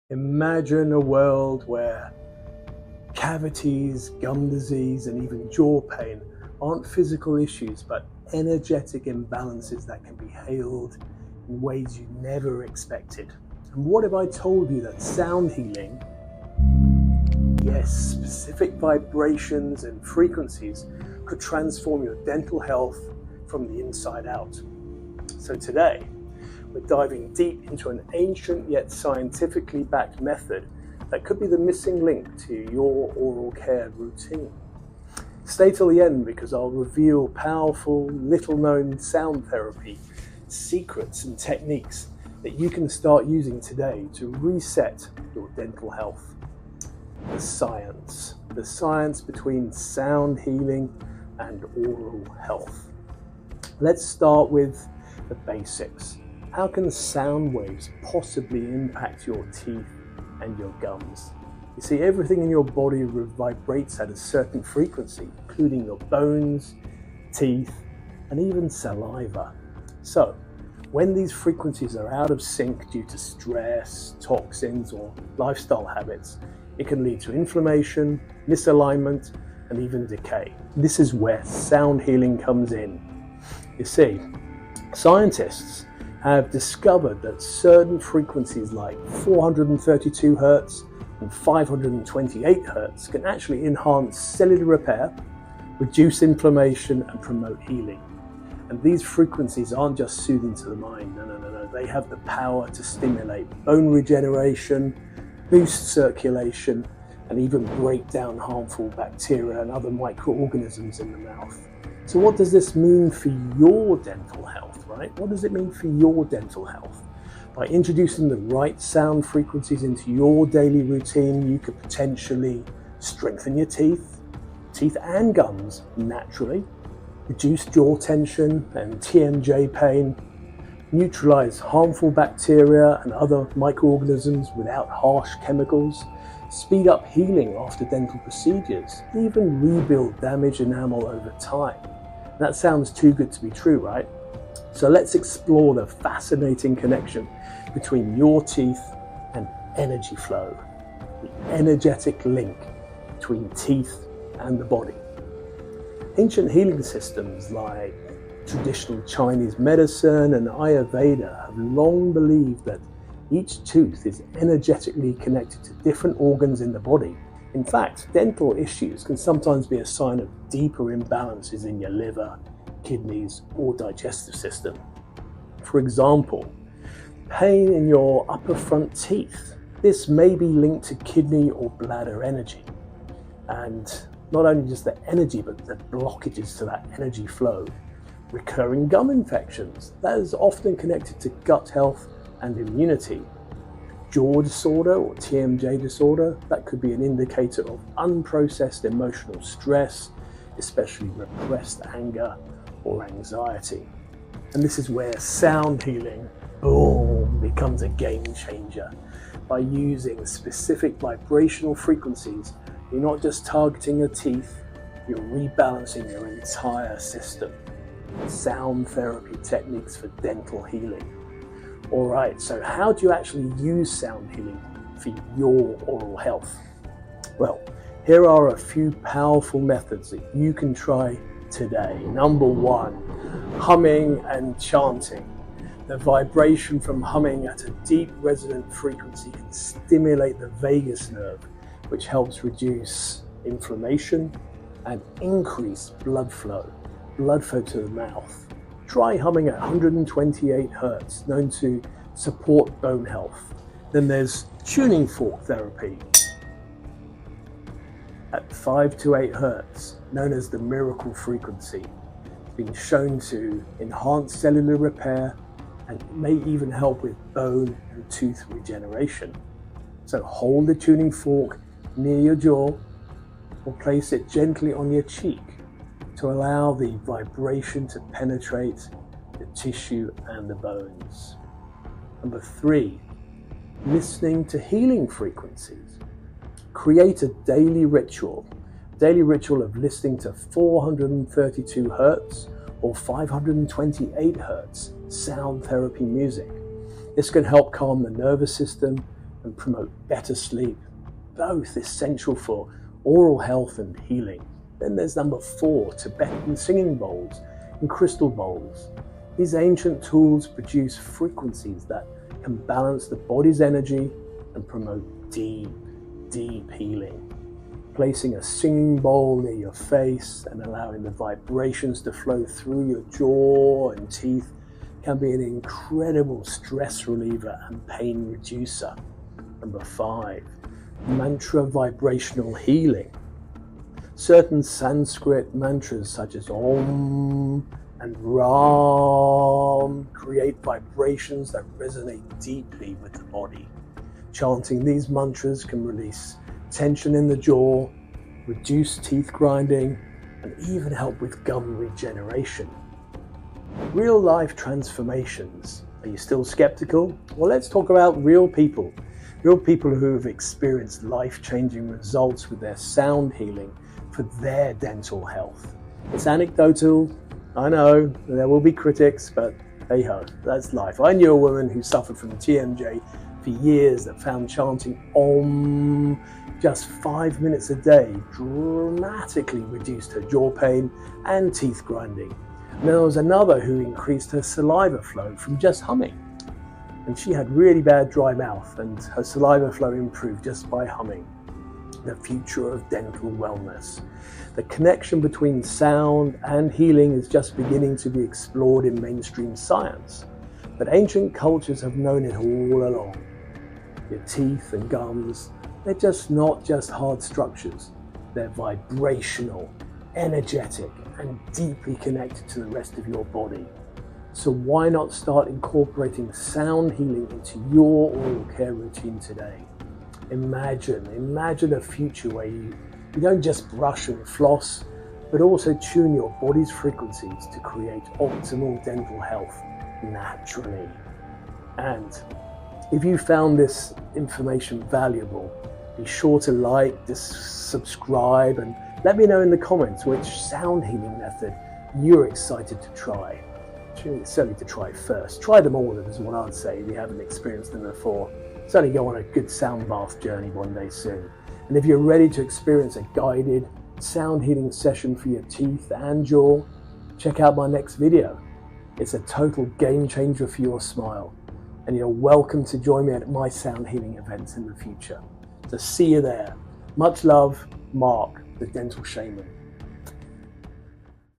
Imagine a world where cavities, gum disease, and even jaw pain aren't physical issues, but energetic imbalances that can be healed in ways you never expected. And what if I told you that sound healing, yes, specific vibrations and frequencies, could transform your dental health from the inside out? So today, we're diving deep into an ancient yet scientifically backed method that could be the missing link to your oral care routine. Stay till the end because I'll reveal powerful, little-known sound therapy secrets and techniques that you can start using today to reset your dental health. The science between sound healing and oral health. Let's start with the basics. How can sound waves possibly impact your teeth and your gums? You see, everything in your body vibrates at a certain frequency, including your bones, teeth, and even saliva. So, when these frequencies are out of sync due to stress, toxins, or lifestyle habits, it can lead to inflammation, misalignment, and even decay. This is where sound healing comes in. You see, scientists have discovered that certain frequencies like 432 Hz and 528 Hz can actually enhance cellular repair, reduce inflammation, and promote healing. And these frequencies aren't just soothing to the mind, no. They have the power to stimulate bone regeneration, boost circulation, and even break down harmful bacteria and other microorganisms in the mouth. So what does this mean for your dental health, right? What does it mean for your dental health? By introducing the right sound frequencies into your daily routine, you could potentially strengthen your teeth and gums naturally, reduce jaw tension and TMJ pain, neutralize harmful bacteria and other microorganisms without harsh chemicals, speed up healing after dental procedures, even rebuild damaged enamel over time. That sounds too good to be true, right? So let's explore the fascinating connection between your teeth and energy flow, the energetic link between teeth and the body. Ancient healing systems like traditional Chinese medicine and Ayurveda have long believed that each tooth is energetically connected to different organs in the body. In fact, dental issues can sometimes be a sign of deeper imbalances in your liver, kidneys, or digestive system. For example, pain in your upper front teeth. This may be linked to kidney or bladder energy. And not only just the energy, but the blockages to that energy flow. Recurring gum infections. That is often connected to gut health and immunity. Jaw disorder or TMJ disorder, that could be an indicator of unprocessed emotional stress, especially repressed anger or anxiety. And this is where sound healing, boom, becomes a game changer. By using specific vibrational frequencies, you're not just targeting your teeth, you're rebalancing your entire system. Sound therapy techniques for dental healing. All right, so how do you actually use sound healing for your oral health? Well, here are a few powerful methods that you can try today. Number one, humming and chanting. The vibration from humming at a deep resonant frequency can stimulate the vagus nerve, which helps reduce inflammation and increase blood flow to the mouth. Try humming at 128 Hz, known to support bone health. Then there's tuning fork therapy at 5 to 8 Hz, known as the miracle frequency. It's been shown to enhance cellular repair and may even help with bone and tooth regeneration. So hold the tuning fork near your jaw or place it gently on your cheek to allow the vibration to penetrate the tissue and the bones. Number three, listening to healing frequencies. Create a daily ritual of listening to 432 Hz or 528 Hz sound therapy music. This can help calm the nervous system and promote better sleep, both essential for oral health and healing. Then there's number 4, Tibetan singing bowls and crystal bowls. These ancient tools produce frequencies that can balance the body's energy and promote deep, deep healing. Placing a singing bowl near your face and allowing the vibrations to flow through your jaw and teeth can be an incredible stress reliever and pain reducer. Number 5, mantra vibrational healing. Certain Sanskrit mantras such as Om and Ram create vibrations that resonate deeply with the body. Chanting these mantras can release tension in the jaw, reduce teeth grinding, and even help with gum regeneration. Real life transformations. Are you still skeptical? Well, let's talk about real people who have experienced life-changing results with their sound healing for their dental health. It's anecdotal, I know, there will be critics, but hey ho, that's life. I knew a woman who suffered from TMJ for years that found chanting Om just 5 minutes a day dramatically reduced her jaw pain and teeth grinding. And there was another who increased her saliva flow from just humming. And she had really bad dry mouth and her saliva flow improved just by humming. The future of dental wellness. The connection between sound and healing is just beginning to be explored in mainstream science. But ancient cultures have known it all along. Your teeth and gums, they're just not just hard structures. They're vibrational, energetic, and deeply connected to the rest of your body. So why not start incorporating sound healing into your oral care routine today? Imagine a future where you don't just brush and floss, but also tune your body's frequencies to create optimal dental health naturally. And if you found this information valuable, be sure to like, subscribe, and let me know in the comments which sound healing method you're excited to try. Certainly to try first. Try them all, is what I'd say, if you haven't experienced them before. Certainly go on a good sound bath journey one day soon. And if you're ready to experience a guided sound healing session for your teeth and jaw, check out my next video. It's a total game changer for your smile. And you're welcome to join me at my sound healing events in the future. So see you there. Much love, Marc, the Dental Shaman.